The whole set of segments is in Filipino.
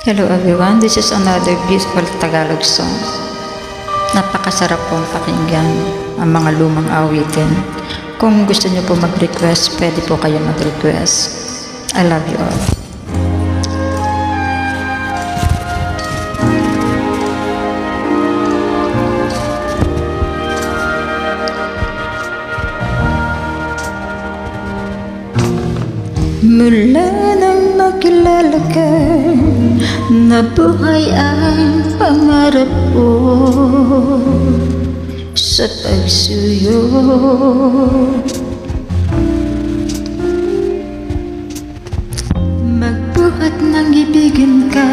Hello everyone, this is another beautiful Tagalog song. Napakasarap pong pakinggan ang mga lumang awitin. Kung gusto niyo po mag-request, pwede po kayo mag-request. I love you all. Mula nang makilala ka, nabuhay ang pangarap ko sa pagsuyo. Magbuhat ng ibigin ka,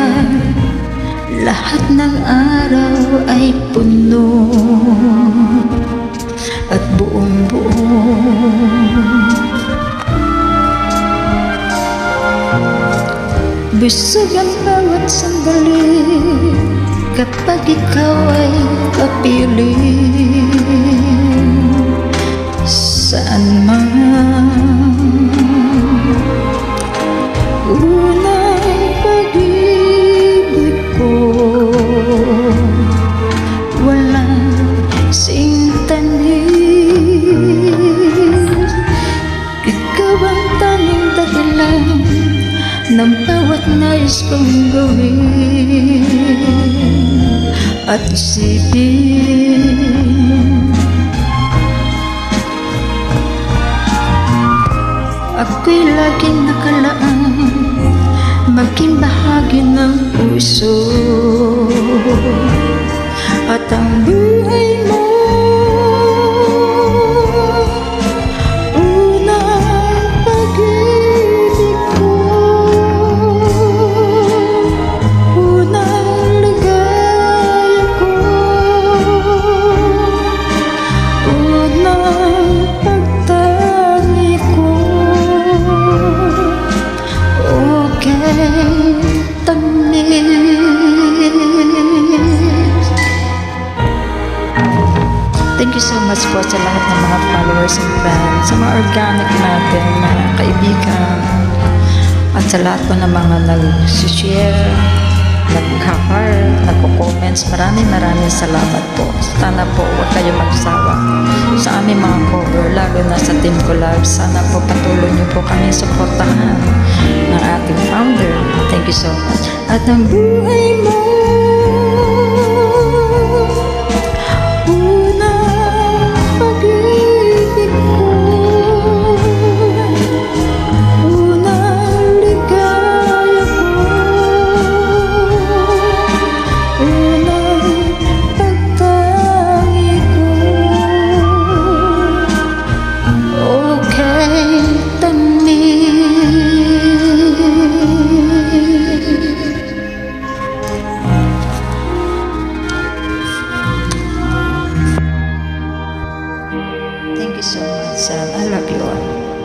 lahat ng araw ay puno at buong-buo. Busog ang bawat sandali kapag ikaw ay kapiling. Saan man unang pag-ibig ko, walang sintanis. Ikaw ang tanging dahilan ng bawat nais kong gawin at isipin. Ako'y laging nakalaan maging bahagi ng puso at ang buhay mo Thank you so much po sa lahat ng mga followers and friends, sa mga organic natin, mga kaibigan, at sa lahat po ng mga nag-share, nag-heart, nagko-comments. Maraming salamat po. Sana po huwag kayo magsawa sa aming mga cover, lalo na sa Team Collab. Sana po patuloy niyo po kami suportahan ng ating founder. Thank you so much. At ang buhay mo so much. I love you all.